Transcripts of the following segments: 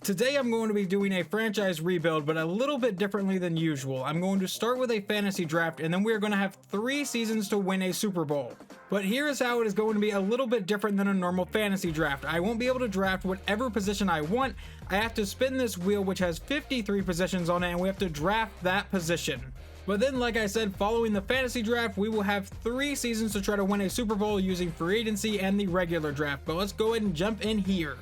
Today I'm going to be doing a franchise rebuild, but a little bit differently than usual. I'm going to start with a fantasy draft, and then we're going to have 3 seasons to win a Super Bowl. But here is how it is going to be a little bit different than a normal fantasy draft. I won't be able to draft whatever position I want. I have to spin this wheel, which has 53 positions on it, and we have to draft that position. But then, like I said, following the fantasy draft, we will have 3 seasons to try to win a Super Bowl using free agency and the regular draft. But let's go ahead and jump in here.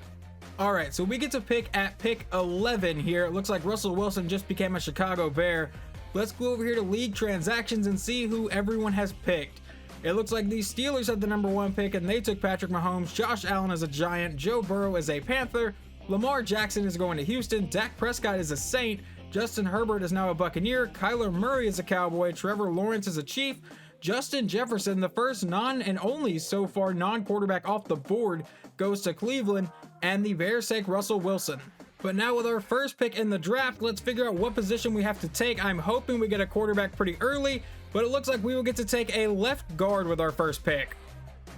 Alright, so we get to pick at pick 11 here. It looks like Russell Wilson just became a Chicago Bear. Let's go over here to league transactions and see who everyone has picked. It looks like the Steelers had the number 1 pick and they took Patrick Mahomes. Josh Allen is a Giant. Joe Burrow is a Panther. Lamar Jackson is going to Houston. Dak Prescott is a Saint. Justin Herbert is now a Buccaneer. Kyler Murray is a Cowboy. Trevor Lawrence is a Chief. Justin Jefferson, the first non and only so far non-quarterback off the board, goes to Cleveland, and the Bears take Russell Wilson. But now with our first pick in the draft, let's figure out what position we have to take. I'm hoping we get a quarterback pretty early, but it looks like we will get to take a left guard with our first pick.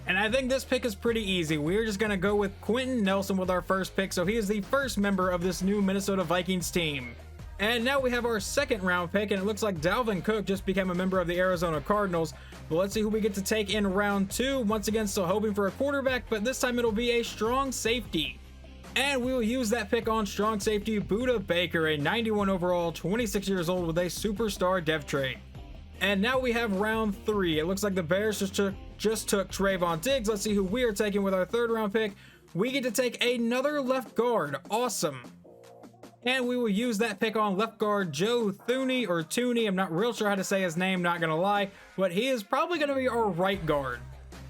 And I think this pick is pretty easy. We're just going to go with Quentin Nelson with our first pick, so he is the first member of this new Minnesota Vikings team. And now we have our second round pick, and it looks like Dalvin Cook just became a member of the Arizona Cardinals. But let's see who we get to take in round 2. Once again, still hoping for a quarterback, but this time it'll be a strong safety. And we will use that pick on strong safety, Budda Baker, a 91 overall, 26 years old with a superstar depth trait. And now we have round 3. It looks like the Bears just took Trayvon Diggs. Let's see who we are taking with our third round pick. We get to take another left guard. Awesome. And we will use that pick on left guard Joe Thuney or Tooney. I'm not real sure how to say his name, not gonna lie, but he is probably gonna be our right guard.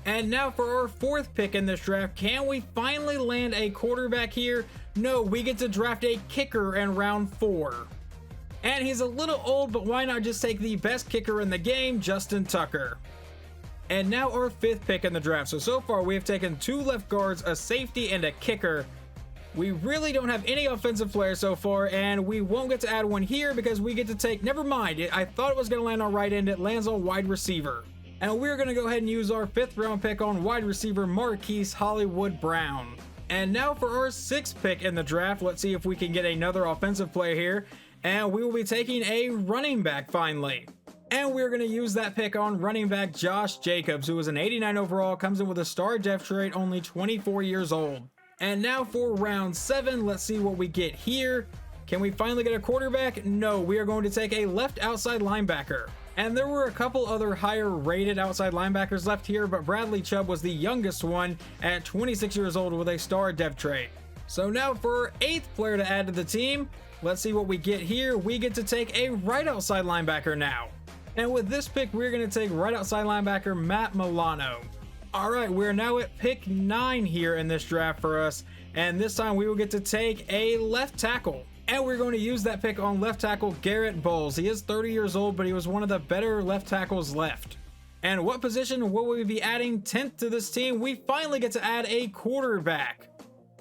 And now for our fourth pick in this draft, can we finally land a quarterback here? No, we get to draft a kicker in round 4. And he's a little old, but why not just take the best kicker in the game, Justin Tucker? And now our 5th pick in the draft. So far we have taken 2 left guards, a safety, and a kicker. We really don't have any offensive players so far, and we won't get to add one here because we get to take, never mind, I thought it was going to land on right end, it lands on wide receiver. And we're going to go ahead and use our 5th round pick on wide receiver Marquise Hollywood Brown. And now for our 6th pick in the draft, let's see if we can get another offensive player here, and we will be taking a running back finally. And we're going to use that pick on running back Josh Jacobs, who is an 89 overall, comes in with a star depth trait, only 24 years old. And now for round 7, let's see what we get here. Can we finally get a quarterback? No, we are going to take a left outside linebacker. And there were a couple other higher rated outside linebackers left here, but Bradley Chubb was the youngest one at 26 years old with a star depth trait. So now for our 8th player to add to the team, let's see what we get here. We get to take a right outside linebacker now. And with this pick, we're going to take right outside linebacker Matt Milano. Alright, we're now at pick 9 here in this draft for us, and this time we will get to take a left tackle. And we're going to use that pick on left tackle Garrett Bowles. He is 30 years old, but he was one of the better left tackles left. And what position will we be adding 10th to this team? We finally get to add a quarterback.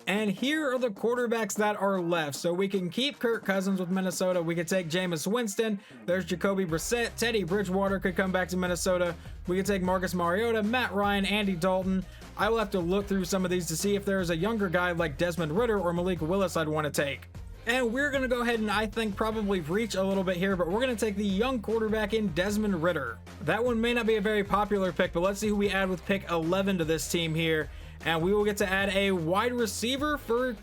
And here are the quarterbacks that are left. So we can keep Kirk Cousins with Minnesota. We could take Jameis Winston. There's Jacoby Brissett. Teddy Bridgewater could come back to Minnesota. We could take Marcus Mariota, Matt Ryan, Andy Dalton. I will have to look through some of these to see if there's a younger guy like Desmond Ridder or Malik Willis I'd want to take. And we're going to go ahead and I think probably reach a little bit here, but we're going to take the young quarterback in Desmond Ridder. That one may not be a very popular pick, but let's see who we add with pick 11 to this team here. And we will get to add a wide receiver for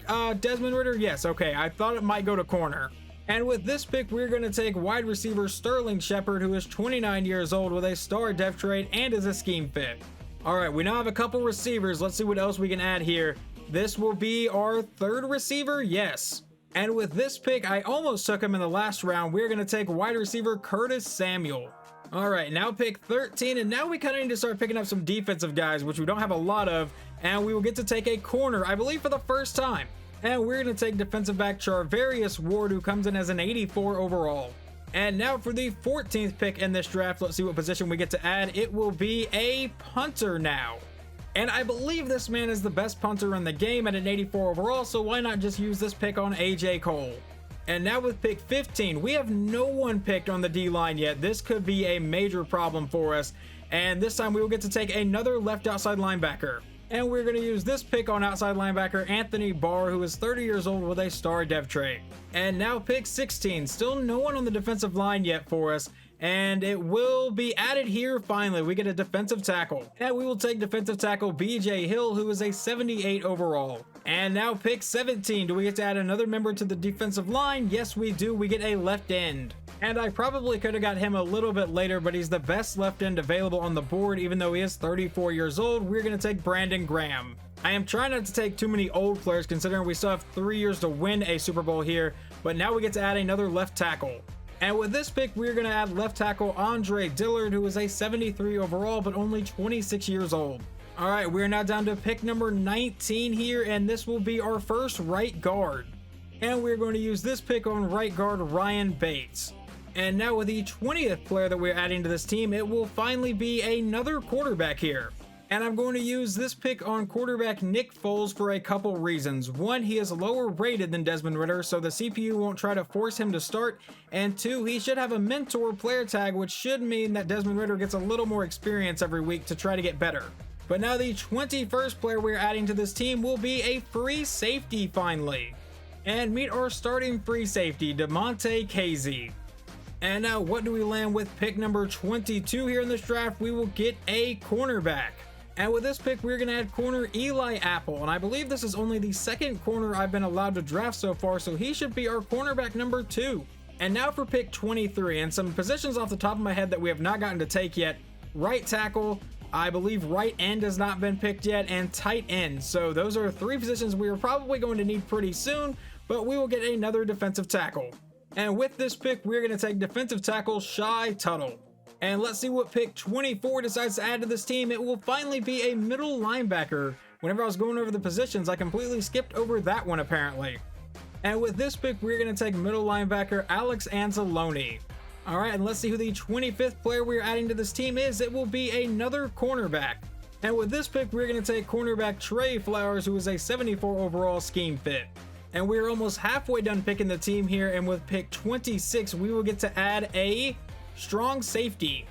Desmond Ridder. Yes, okay, I thought it might go to corner. And with this pick, we're going to take wide receiver Sterling Shepard, who is 29 years old with a star depth trait and is a scheme fit. All right, we now have a couple receivers. Let's see what else we can add here. This will be our 3rd receiver. Yes. And with this pick, I almost took him in the last round. We're going to take wide receiver Curtis Samuel. All right, now pick 13, and now we kind of need to start picking up some defensive guys, which we don't have a lot of, and we will get to take a corner, I believe for the first time. And we're going to take defensive back Charvarius Ward, who comes in as an 84 overall. And now for the 14th pick in this draft, let's see what position we get to add. It will be a punter now. And I believe this man is the best punter in the game at an 84 overall, so why not just use this pick on AJ Cole? And now with pick 15, we have no one picked on the D-line yet. This could be a major problem for us. And this time we will get to take another left outside linebacker. And we're going to use this pick on outside linebacker Anthony Barr, who is 30 years old with a star dev trait. And now pick 16, still no one on the defensive line yet for us, and it will be added here finally. We get a defensive tackle, and we will take defensive tackle BJ Hill, who is a 78 overall. And now pick 17, do we get to add another member to the defensive line? Yes we do, we get a left end. And I probably could have got him a little bit later, but he's the best left end available on the board even though he is 34 years old. We're going to take Brandon Graham. I am trying not to take too many old players considering we still have 3 years to win a Super Bowl here, but now we get to add another left tackle. And with this pick, we're going to add left tackle Andre Dillard, who is a 73 overall, but only 26 years old. All right, we're now down to pick number 19 here, and this will be our first right guard. And we're going to use this pick on right guard Ryan Bates. And now with the 20th player that we're adding to this team, it will finally be another quarterback here. And I'm going to use this pick on quarterback Nick Foles for a couple reasons. One, he is lower rated than Desmond Ridder, so the CPU won't try to force him to start. And two, he should have a mentor player tag, which should mean that Desmond Ridder gets a little more experience every week to try to get better. But now the 21st player we're adding to this team will be a free safety finally. And meet our starting free safety, DeMonte Casey. And now what do we land with pick number 22 here in this draft? We will get a cornerback. And with this pick, we're going to add corner Eli Apple. And I believe this is only the second corner I've been allowed to draft so far, so he should be our cornerback number 2. And now for pick 23, and some positions off the top of my head that we have not gotten to take yet. Right tackle, I believe right end has not been picked yet, and tight end. So those are 3 positions we are probably going to need pretty soon, but we will get another defensive tackle. And with this pick, we're going to take defensive tackle Shy Tuttle. And let's see what pick 24 decides to add to this team. It will finally be a middle linebacker. Whenever I was going over the positions, I completely skipped over that one apparently. And with this pick, we're going to take middle linebacker Alex Anzalone. All right, and let's see who the 25th player we're adding to this team is. It will be another cornerback. And with this pick, we're going to take cornerback Trey Flowers, who is a 74 overall scheme fit. And we're almost halfway done picking the team here, and with pick 26, we will get to add a strong safety.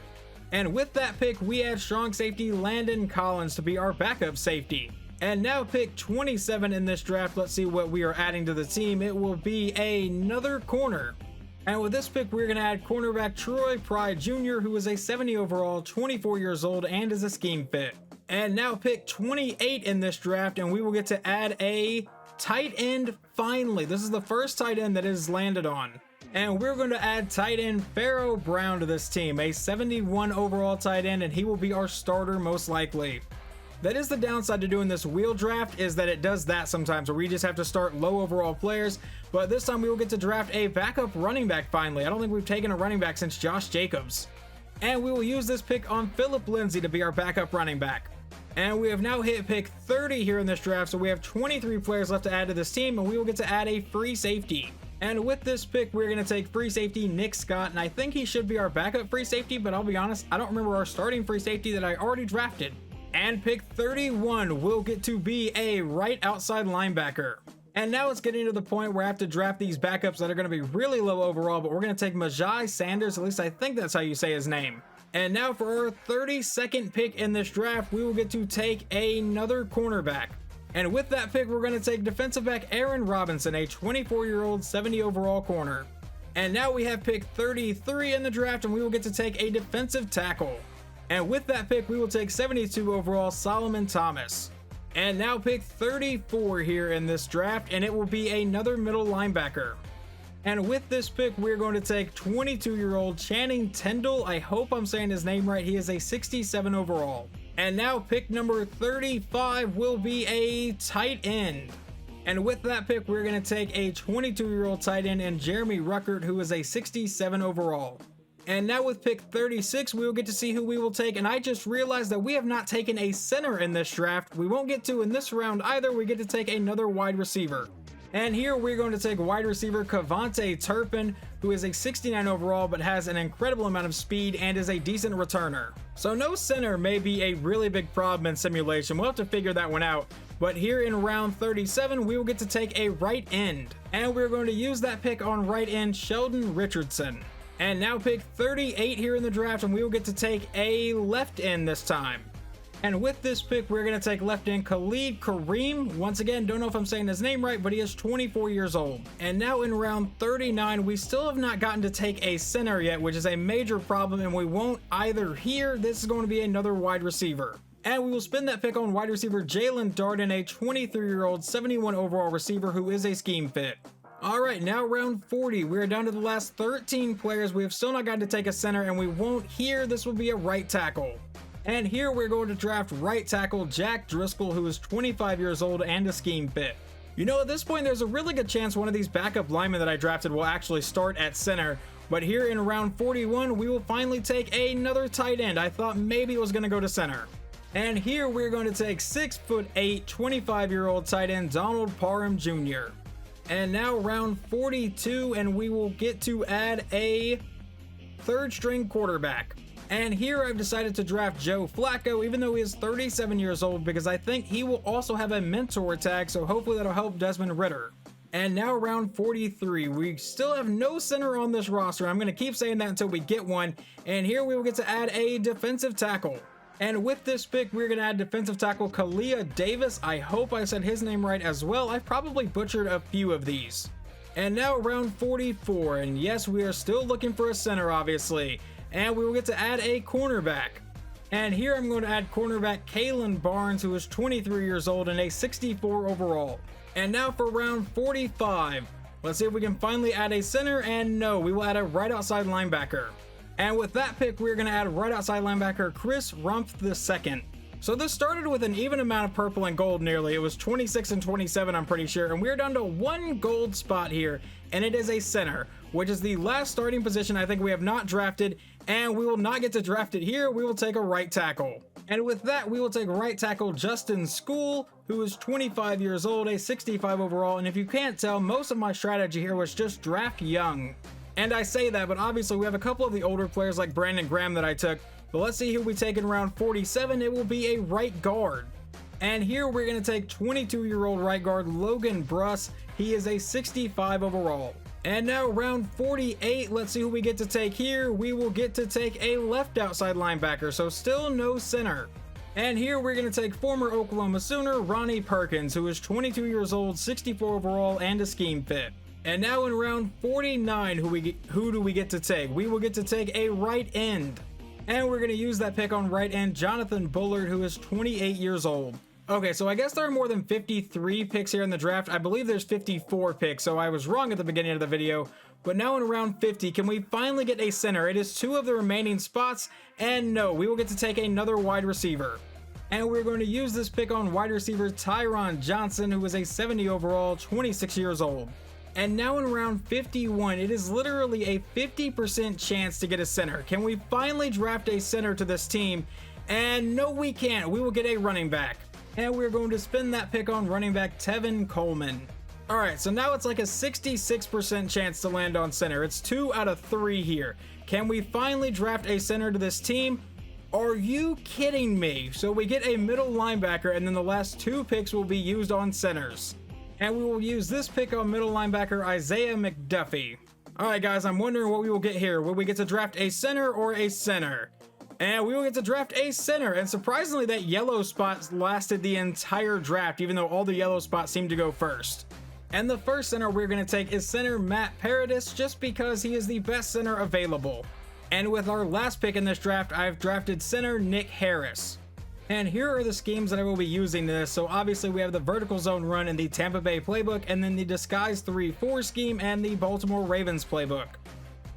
And with that pick, we add strong safety Landon Collins to be our backup safety. And now pick 27 in this draft, let's see what we are adding to the team. It will be another corner. And with this pick, we're going to add cornerback Troy Pride Jr., who is a 70 overall, 24 years old, and is a scheme fit. And now pick 28 in this draft, and we will get to add a tight end finally. This is the first tight end that is landed on. And we're going to add tight end Pharaoh Brown to this team, a 71 overall tight end, and he will be our starter most likely. That is the downside to doing this wheel draft, is that it does that sometimes where we just have to start low overall players, but this time we will get to draft a backup running back finally. I don't think we've taken a running back since Josh Jacobs. And we will use this pick on Phillip Lindsay to be our backup running back. And we have now hit pick 30 here in this draft, so we have 23 players left to add to this team, and we will get to add a free safety. And with this pick, we're going to take free safety Nick Scott, and I think he should be our backup free safety, but I'll be honest, I don't remember our starting free safety that I already drafted. And pick 31 will get to be a right outside linebacker. And now it's getting to the point where I have to draft these backups that are going to be really low overall, but we're going to take Majai Sanders, at least I think that's how you say his name. And now for our 32nd pick in this draft, we will get to take another cornerback. And with that pick, we're going to take defensive back Aaron Robinson, a 24-year-old, 70 overall corner. And now we have pick 33 in the draft, and we will get to take a defensive tackle. And with that pick, we will take 72 overall Solomon Thomas. And now pick 34 here in this draft, and it will be another middle linebacker. And with this pick, we're going to take 22-year-old Channing Tindall. I hope I'm saying his name right. He is a 67 overall. And now pick number 35 will be a tight end. And with that pick, we're going to take a 22-year-old tight end and Jeremy Ruckert, who is a 67 overall. And now with pick 36, we will get to see who we will take. And I just realized that we have not taken a center in this draft. We won't get to in this round either. We get to take another wide receiver. And here we're going to take wide receiver Kavonte Turpin, who is a 69 overall but has an incredible amount of speed and is a decent returner. So no center may be a really big problem in simulation. We'll have to figure that one out. But here in round 37, we will get to take a right end. And we're going to use that pick on right end Sheldon Richardson. And now pick 38 here in the draft, and we will get to take a left end this time. And with this pick, we're going to take left end Khalid Kareem. Once again, don't know if I'm saying his name right, but he is 24 years old. And now in round 39, we still have not gotten to take a center yet, which is a major problem, and we won't either here. This is going to be another wide receiver. And we will spend that pick on wide receiver Jalen Darden, a 23-year-old, 71 overall receiver who is a scheme fit. Alright, now round 40. We are down to the last 13 players. We have still not gotten to take a center, and we won't here. This will be a right tackle. And here we're going to draft right tackle Jack Driscoll, who is 25 years old and a scheme fit. You know, at this point, there's a really good chance one of these backup linemen that I drafted will actually start at center. But here in round 41, we will finally take another tight end. I thought maybe it was going to go to center. And here we're going to take 6'8", 25-year-old tight end Donald Parham Jr. And now round 42, and we will get to add a third-string quarterback. And here I've decided to draft Joe Flacco, even though he is 37 years old, because I think he will also have a mentor tag, so hopefully that'll help Desmond RIDDER. And now round 43, we still have no center on this roster. I'm going to keep saying that until we get one. And here we will get to add a defensive tackle. And with this pick, we're going to add defensive tackle Kalia Davis. I hope I said his name right as well. I've probably butchered a few of these. And now round 44, and yes, we are still looking for a center, obviously. And we will get to add a cornerback. And here I'm going to add cornerback Kalen Barnes, who is 23 years old and a 64 overall. And now for round 45. Let's see if we can finally add a center, and no, we will add a right outside linebacker. And with that pick, we're going to add right outside linebacker Chris Rumpf II. So this started with an even amount of purple and gold nearly. It was 26 and 27, I'm pretty sure. And we're down to one gold spot here, and it is a center, which is the last starting position I think we have not drafted, and we will not get to draft it here. We will take a right tackle. And with that, we will take right tackle Justin School, who is 25 years old, a 65 overall. And if you can't tell, most of my strategy here was just draft young. And I say that, but obviously we have a couple of the older players like Brandon Graham that I took. But let's see who we take in round 47. It will be a right guard. And here we're going to take 22-year-old right guard Logan Bruss. He is a 65 overall. And now round 48, let's see who we get to take here. We will get to take a left outside linebacker, so still no center. And here we're going to take former Oklahoma Sooner Ronnie Perkins, who is 22 years old, 64 overall, and a scheme fit. And now in round 49, who do we get to take? We will get to take a right end. And we're going to use that pick on right end Jonathan Bullard, who is 28 years old. Okay, so I guess there are more than 53 picks here in the draft. I believe there's 54 picks, so I was wrong at the beginning of the video. But now in round 50, can we finally get a center? It is 2 of the remaining spots, and no, we will get to take another wide receiver. And we're going to use this pick on wide receiver Tyron Johnson, who is a 70 overall, 26 years old. And now in round 51, it is literally a 50% chance to get a center. Can we finally draft a center to this team? And no, we can't. We will get a running back. And we're going to spin that pick on running back Tevin Coleman. Alright, so now it's like a 66% chance to land on center. It's 2 out of 3 here. Can we finally draft a center to this team? Are you kidding me? So we get a middle linebacker, and then the last 2 picks will be used on centers. And we will use this pick on middle linebacker Isaiah McDuffie. Alright guys, I'm wondering what we will get here. Will we get to draft a center or a center? And we will get to draft a center, and surprisingly that yellow spot lasted the entire draft, even though all the yellow spots seemed to go first. And the first center we're going to take is center Matt Paradis, just because he is the best center available. And with our last pick in this draft, I've drafted center Nick Harris. And here are the schemes that I will be using this. So obviously we have the vertical zone run in the Tampa Bay playbook, and then the disguise 3-4 scheme and the Baltimore Ravens playbook.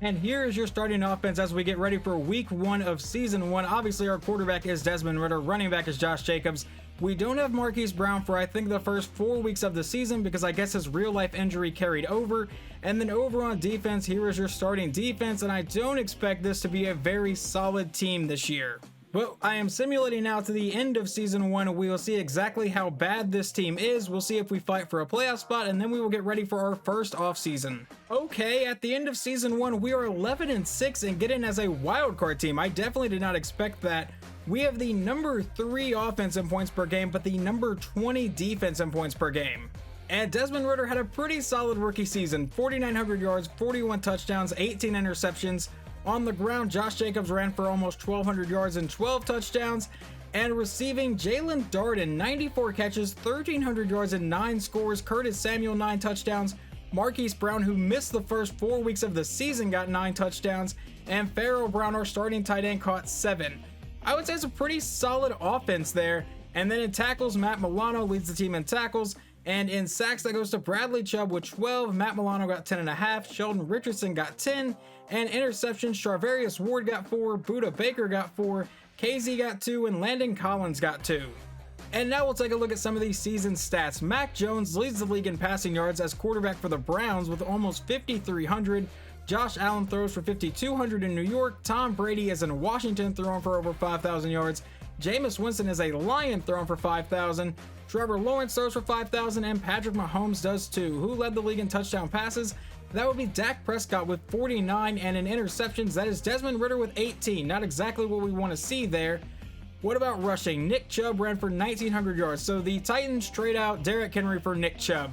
And here is your starting offense as we get ready for week 1 of season 1. Obviously our quarterback is Desmond RIDDER, running back is Josh Jacobs. We don't have Marquise Brown for I think the first 4 weeks of the season because I guess his real life injury carried over. And then over on defense, here is your starting defense, and I don't expect this to be a very solid team this year. But I am simulating now to the end of season 1, and we will see exactly how bad this team is. We'll see if we fight for a playoff spot, and then we will get ready for our first offseason. Okay, at the end of season 1, we are 11-6 and get in as a wildcard team. I definitely did not expect that. We have the number 3 offense in points per game, but the number 20 defense in points per game. And Desmond RIDDER had a pretty solid rookie season, 4,900 yards, 41 touchdowns, 18 interceptions. On the ground, Josh Jacobs ran for almost 1,200 yards and 12 touchdowns. And receiving, Jalen Darden, 94 catches, 1,300 yards, and 9 scores. Curtis Samuel, 9 touchdowns. Marquise Brown, who missed the first 4 weeks of the season, got 9 touchdowns. And Pharaoh Brown, our starting tight end, caught 7. I would say it's a pretty solid offense there. And then in tackles, Matt Milano leads the team in tackles. And in sacks, that goes to Bradley Chubb with 12. Matt Milano got 10.5. Sheldon Richardson got 10. And interceptions, Charvarius Ward got 4. Buda Baker got 4. KZ got 2, and Landon Collins got 2. And now we'll take a look at some of these season stats. Mac Jones leads the league in passing yards as quarterback for the Browns with almost 5,300. Josh Allen throws for 5,200 in New York. Tom Brady is in Washington, throwing for over 5,000 yards. Jameis Winston is a Lion, throwing for 5,000. Trevor Lawrence throws for 5,000, and Patrick Mahomes does too. Who led the league in touchdown passes? That would be Dak Prescott with 49, and in interceptions, that is Desmond Ridder with 18. Not exactly what we want to see there. What about rushing? Nick Chubb ran for 1,900 yards, so the Titans trade out Derrick Henry for Nick Chubb.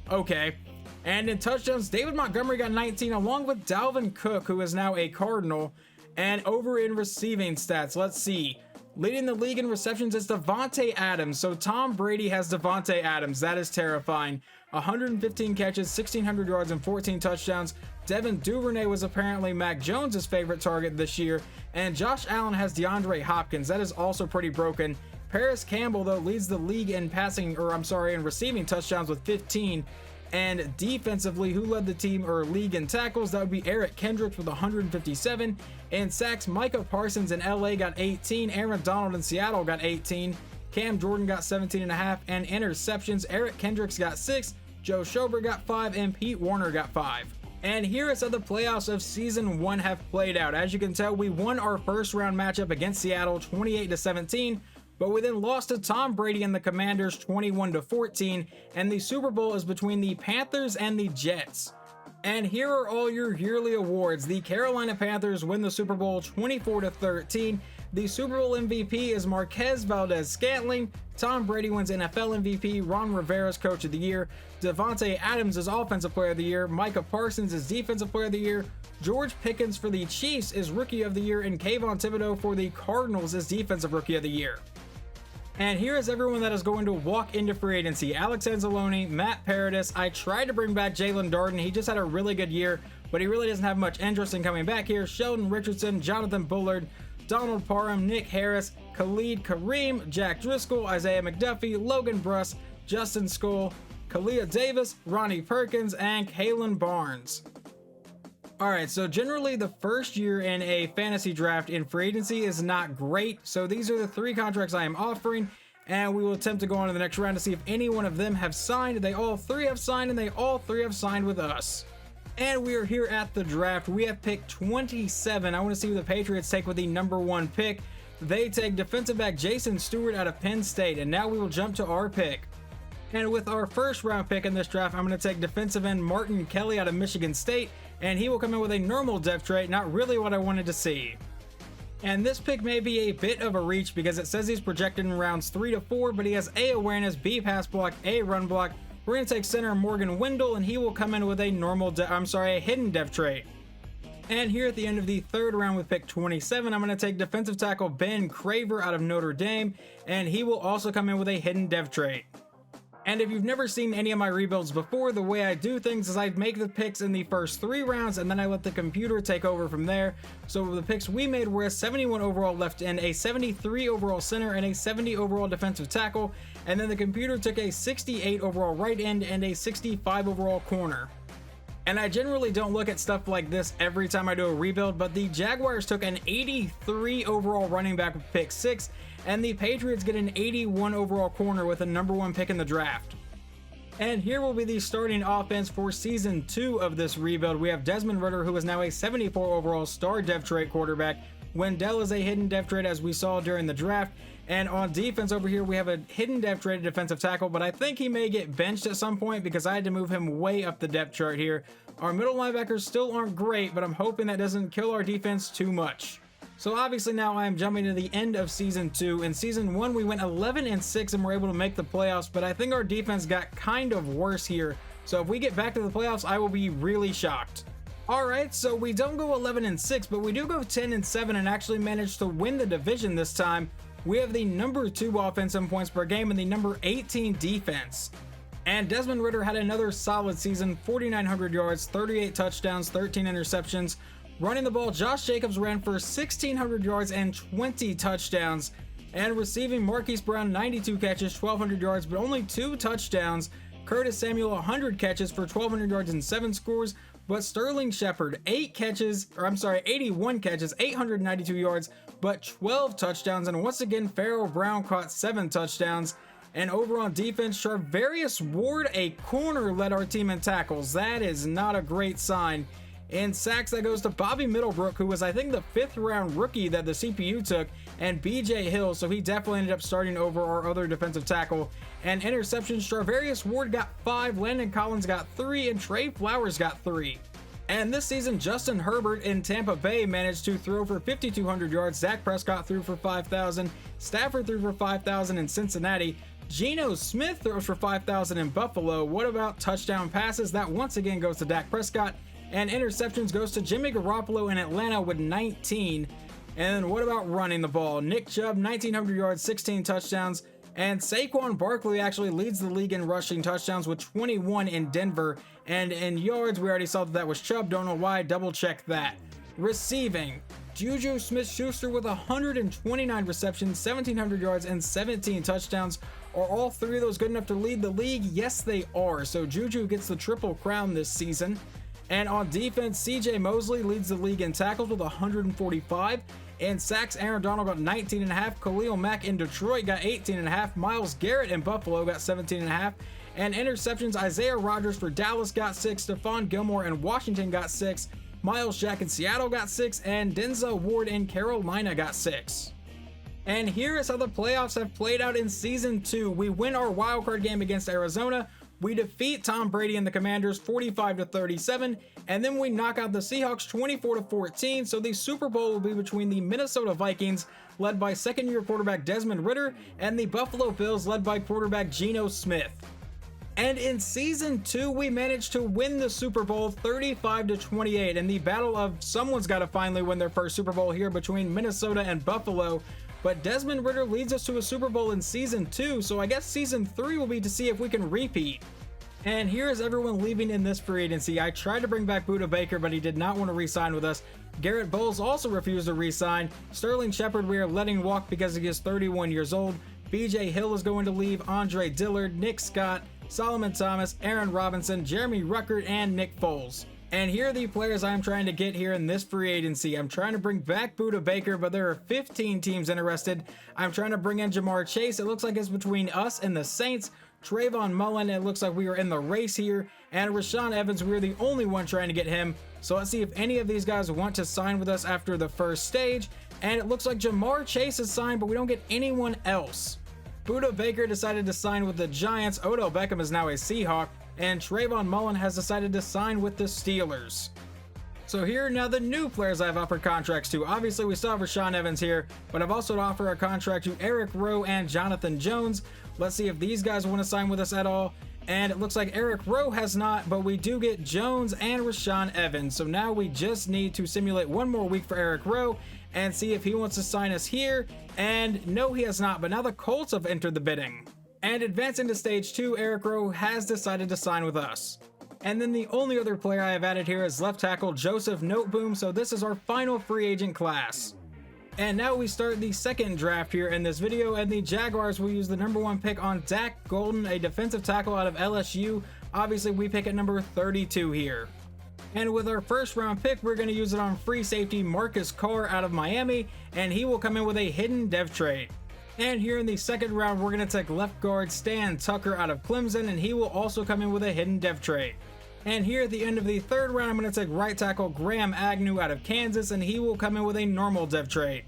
Okay. And in touchdowns, David Montgomery got 19, along with Dalvin Cook, who is now a Cardinal. And over in receiving stats, let's see. Leading the league in receptions is Davante Adams. So Tom Brady has Davante Adams. That is terrifying. 115 catches, 1,600 yards, and 14 touchdowns. Devin Duvernay was apparently Mac Jones' favorite target this year. And Josh Allen has DeAndre Hopkins. That is also pretty broken. Paris Campbell, though, leads the league in in receiving touchdowns with 15. And defensively, who led the team or league in tackles? That would be Eric Kendricks with 157. In sacks, Micah Parsons in LA got 18. Aaron Donald in Seattle got 18. Cam Jordan got 17.5. And interceptions, Eric Kendricks got 6. Joe Schobert got 5. And Pete Warner got 5. And here is how the playoffs of Season 1 have played out. As you can tell, we won our first round matchup against Seattle 28-17. But we then lost to Tom Brady and the Commanders 21-14, and the Super Bowl is between the Panthers and the Jets. And here are all your yearly awards. The Carolina Panthers win the Super Bowl 24-13. The Super Bowl MVP is Marquez Valdez-Scantling. Tom Brady wins NFL MVP. Ron Rivera's Coach of the Year. Devontae Adams is Offensive Player of the Year. Micah Parsons is Defensive Player of the Year. George Pickens for the Chiefs is Rookie of the Year, and Kayvon Thibodeau for the Cardinals is Defensive Rookie of the Year. And here is everyone that is going to walk into free agency. Alex Anzalone, Matt Paradis. I tried to bring back Jalen Darden. He just had a really good year, but he really doesn't have much interest in coming back here. Sheldon Richardson, Jonathan Bullard, Donald Parham, Nick Harris, Khalid Kareem, Jack Driscoll, Isaiah McDuffie, Logan Bruss, Justin Skoll, Kalia Davis, Ronnie Perkins, and Kalen Barnes. Alright, so generally the first year in a fantasy draft in free agency is not great, so these are the 3 contracts I am offering, and we will attempt to go on to the next round to see if any one of them have signed. They all 3 have signed, and they all 3 have signed with us. And we are here at the draft. We have pick 27. I want to see who the Patriots take with the number 1 pick. They take defensive back Jason Stewart out of Penn State, and now we will jump to our pick. And with our first round pick in this draft, I'm going to take defensive end Martin Kelly out of Michigan State, and he will come in with a normal depth trait, not really what I wanted to see. And this pick may be a bit of a reach because it says he's projected in rounds 3 to 4, but he has A awareness, B pass block, A run block. We're going to take center Morgan Wendell, and he will come in with a a hidden depth trait. And here at the end of the 3rd round with pick 27, I'm going to take defensive tackle Ben Craver out of Notre Dame, and he will also come in with a hidden depth trait. And if you've never seen any of my rebuilds before, the way I do things is I make the picks in the first 3 rounds, and then I let the computer take over from there. So the picks we made were a 71 overall left end, a 73 overall center, and a 70 overall defensive tackle. And then the computer took a 68 overall right end and a 65 overall corner. And I generally don't look at stuff like this every time I do a rebuild, but the Jaguars took an 83 overall running back with pick 6, and the Patriots get an 81 overall corner with a number 1 pick in the draft. And here will be the starting offense for season 2 of this rebuild. We have Desmond Ridder, who is now a 74 overall star depth trait quarterback. Wendell is a hidden depth trait, as we saw during the draft. And on defense over here, we have a hidden depth trait defensive tackle, but I think he may get benched at some point because I had to move him way up the depth chart here. Our middle linebackers still aren't great, but I'm hoping that doesn't kill our defense too much. So obviously now I am jumping to the end of season 2. In season 1, we went 11-6 and were able to make the playoffs, but I think our defense got kind of worse here. So if we get back to the playoffs, I will be really shocked. Alright, so we don't go 11-6, but we do go 10-7 and actually manage to win the division this time. We have the number 2 offense in points per game and the number 18 defense. And Desmond Ridder had another solid season, 4,900 yards, 38 touchdowns, 13 interceptions. Running the ball, Josh Jacobs ran for 1,600 yards and 20 touchdowns. And receiving, Marquise Brown, 92 catches, 1,200 yards, but only 2 touchdowns. Curtis Samuel, 100 catches for 1,200 yards and 7 scores. But Sterling Shepard, 81 catches, 892 yards, but 12 touchdowns. And once again, Pharaoh Brown caught 7 touchdowns. And over on defense, Charvarius Ward, a corner, led our team in tackles. That is not a great sign. In sacks, that goes to Bobby Middlebrook, who was, I think, the 5th round rookie that the CPU took, and BJ Hill, so he definitely ended up starting over our other defensive tackle. And interceptions, Charvarius Ward got 5, Landon Collins got 3, and Trey Flowers got 3. And this season, Justin Herbert in Tampa Bay managed to throw for 5,200 yards. Dak Prescott threw for 5,000. Stafford threw for 5,000 in Cincinnati. Geno Smith throws for 5,000 in Buffalo. What about touchdown passes? That once again goes to Dak Prescott. And interceptions goes to Jimmy Garoppolo in Atlanta with 19. And what about running the ball? Nick Chubb, 1,900 yards, 16 touchdowns. And Saquon Barkley actually leads the league in rushing touchdowns with 21 in Denver. And in yards, we already saw that was Chubb. Don't know why. Double check that. Receiving, Juju Smith-Schuster with 129 receptions, 1,700 yards, and 17 touchdowns. Are all 3 of those good enough to lead the league? Yes, they are. So Juju gets the triple crown this season. And on defense, CJ Mosley leads the league in tackles with 145. In sacks, Aaron Donald got 19.5. Khalil Mack in Detroit got 18.5. Myles Garrett in Buffalo got 17.5. And interceptions, Isaiah Rodgers for Dallas got 6. Stephon Gilmore in Washington got 6. Miles Jack in Seattle got 6. And Denzel Ward in Carolina got 6. And here is how the playoffs have played out in Season 2. We win our wildcard game against Arizona. We defeat Tom Brady and the Commanders 45-37, and then we knock out the Seahawks 24-14. So the Super Bowl will be between the Minnesota Vikings, led by second-year quarterback Desmond Ridder, and the Buffalo Bills, led by quarterback Geno Smith. And in Season 2, we managed to win the Super Bowl 35-28 in the battle of someone's got to finally win their first Super Bowl here between Minnesota and Buffalo. But Desmond Ridder leads us to a Super Bowl in Season 2, so I guess Season 3 will be to see if we can repeat. And here's everyone leaving in this free agency. I tried to bring back Budda Baker, but he did not want to re-sign with us. Garrett Bowles also refused to re-sign. Sterling Shepard we are letting walk because he is 31 years old. BJ Hill is going to leave. Andre Dillard, Nick Scott, Solomon Thomas, Aaron Robinson, Jeremy Ruckert, and Nick Foles. And here are the players I'm trying to get here in this free agency. I'm trying to bring back Budda Baker, but there are 15 teams interested. I'm trying to bring in Jamar Chase. It looks like it's between us and the Saints. Trayvon Mullen, it looks like we are in the race here. And Rashaan Evans, we're the only one trying to get him. So let's see if any of these guys want to sign with us after the first stage. And it looks like Jamar Chase is signed, but we don't get anyone else. Budda Baker decided to sign with the Giants. Odell Beckham is now a Seahawk. And Trayvon Mullen has decided to sign with the Steelers. So here are now the new players I've offered contracts to. Obviously, we still have Rashaan Evans here, but I've also offered a contract to Eric Rowe and Jonathan Jones. Let's see if these guys want to sign with us at all. And it looks like Eric Rowe has not, but we do get Jones and Rashaan Evans. So now we just need to simulate one more week for Eric Rowe and see if he wants to sign us here. And no, he has not, but now the Colts have entered the bidding. And advancing to stage 2, Eric Rowe has decided to sign with us. And then the only other player I have added here is left tackle Joseph Noteboom, so this is our final free agent class. And now we start the second draft here in this video, and the Jaguars will use the number 1 pick on Dak Golden, a defensive tackle out of LSU. Obviously, we pick at number 32 here. And with our first round pick, we're going to use it on free safety Marcus Carr out of Miami, and he will come in with a hidden dev trade. And here in the second round, we're going to take left guard Stan Tucker out of Clemson, and he will also come in with a hidden dev trade. And here at the end of the third round, I'm going to take right tackle Graham Agnew out of Kansas, and he will come in with a normal dev trade.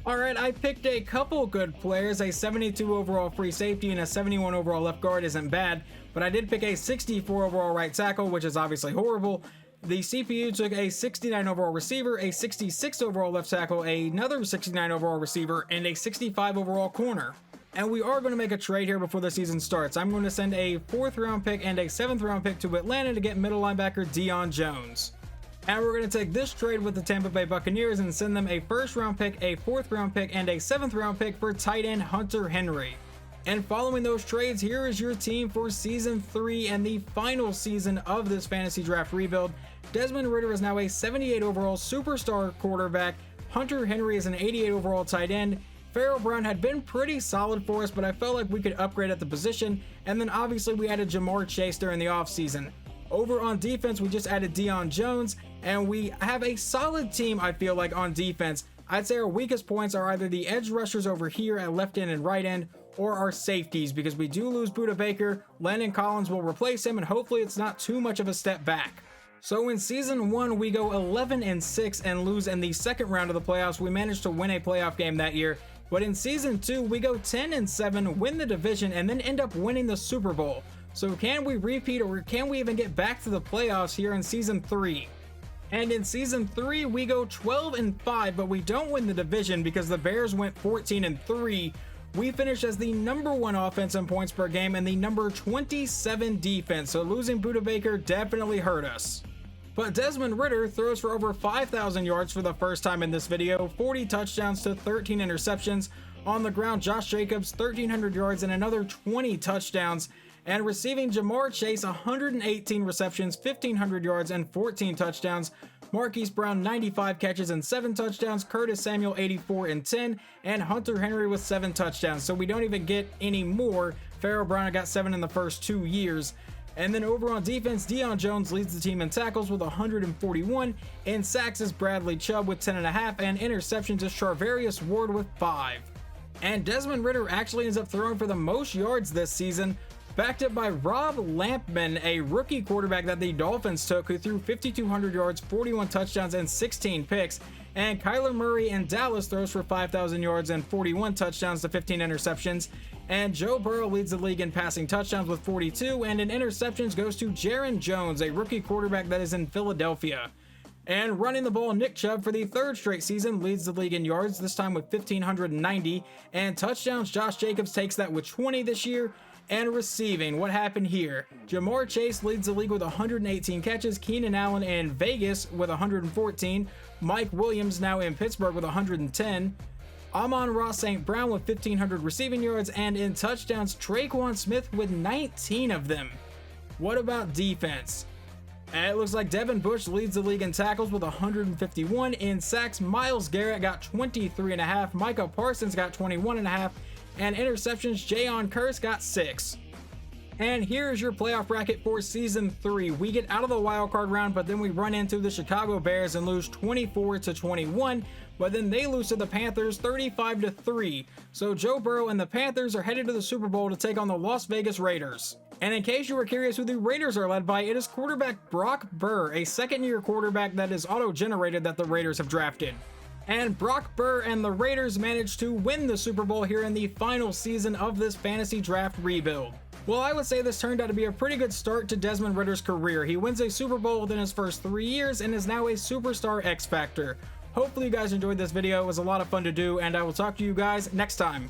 Alright, I picked a couple good players. A 72 overall free safety and a 71 overall left guard isn't bad, but I did pick a 64 overall right tackle, which is obviously horrible. The CPU took a 69 overall receiver, a 66 overall left tackle, another 69 overall receiver, and a 65 overall corner. And we are going to make a trade here before the season starts. I'm going to send a 4th round pick and a 7th round pick to Atlanta to get middle linebacker Deion Jones. And we're going to take this trade with the Tampa Bay Buccaneers and send them a first round pick, a fourth round pick, and a seventh round pick for tight end Hunter Henry. And following those trades, here is your team for season 3 and the final season of this fantasy draft rebuild. Desmond Ridder is now a 78 overall superstar quarterback. Hunter Henry is an 88 overall tight end. Pharaoh Brown had been pretty solid for us, but I felt like we could upgrade at the position. And then obviously we added Jamar Chase during the offseason. Over on defense, we just added Deion Jones, and we have a solid team, I feel like, on defense. I'd say our weakest points are either the edge rushers over here at left end and right end, or our safeties, because we do lose Budda Baker. Landon Collins will replace him, and hopefully it's not too much of a step back. So in season 1, we go 11-6 and lose in the second round of the playoffs. We managed to win a playoff game that year. But in season 2, we go 10-7, win the division, and then end up winning the Super Bowl. So can we repeat, or can we even get back to the playoffs here in season 3? And in season 3, we go 12-5, but we don't win the division because the Bears went 14-3. We finished as the #1 offense in points per game and the number 27 defense, so losing Budda Baker definitely hurt us. But Desmond Ridder throws for over 5,000 yards for the first time in this video, 40 touchdowns to 13 interceptions. On the ground, Josh Jacobs, 1,300 yards and another 20 touchdowns. And receiving, Jamar Chase, 118 receptions, 1,500 yards, and 14 touchdowns. Marquise Brown, 95 catches and 7 touchdowns. Curtis Samuel, 84 and 10. And Hunter Henry with 7 touchdowns. So we don't even get any more. Pharaoh Brown got 7 in the first 2 years. And then over on defense, Deion Jones leads the team in tackles with 141. In sacks is Bradley Chubb with 10.5. And interceptions is Charvarius Ward with 5. And Desmond Ridder actually ends up throwing for the most yards this season, backed up by Rob Lampman, a rookie quarterback that the Dolphins took, who threw 5,200 yards, 41 touchdowns, and 16 picks. And Kyler Murray in Dallas throws for 5,000 yards and 41 touchdowns to 15 interceptions. And Joe Burrow leads the league in passing touchdowns with 42, and in interceptions goes to Jaron Jones, a rookie quarterback that is in Philadelphia. And running the ball, Nick Chubb for the 3rd straight season leads the league in yards, this time with 1,590. And touchdowns, Josh Jacobs takes that with 20 this year. And receiving, what happened here? Jamar Chase leads the league with 118 catches. Keenan Allen in Vegas with 114. Mike Williams now in Pittsburgh with 110. Amon-Ra St. Brown with 1,500 receiving yards. And in touchdowns, Traquan Smith with 19 of them. What about defense? And it looks like Devin Bush leads the league in tackles with 151. In sacks, Myles Garrett got 23.5. Micah Parsons got 21.5. And interceptions, Jayon Kearse got 6. And here is your playoff bracket for season 3. We get out of the wild card round, but then we run into the Chicago Bears and lose 24-21. But then they lose to the Panthers 35-3. So Joe Burrow and the Panthers are headed to the Super Bowl to take on the Las Vegas Raiders. And in case you were curious who the Raiders are led by, it is quarterback Brock Burr, a second-year quarterback that is auto-generated that the Raiders have drafted. And Brock Burr and the Raiders managed to win the Super Bowl here in the final season of this fantasy draft rebuild. Well, I would say this turned out to be a pretty good start to Desmond Ridder's career. He wins a Super Bowl within his first 3 years and is now a superstar X Factor. Hopefully you guys enjoyed this video. It was a lot of fun to do, and I will talk to you guys next time.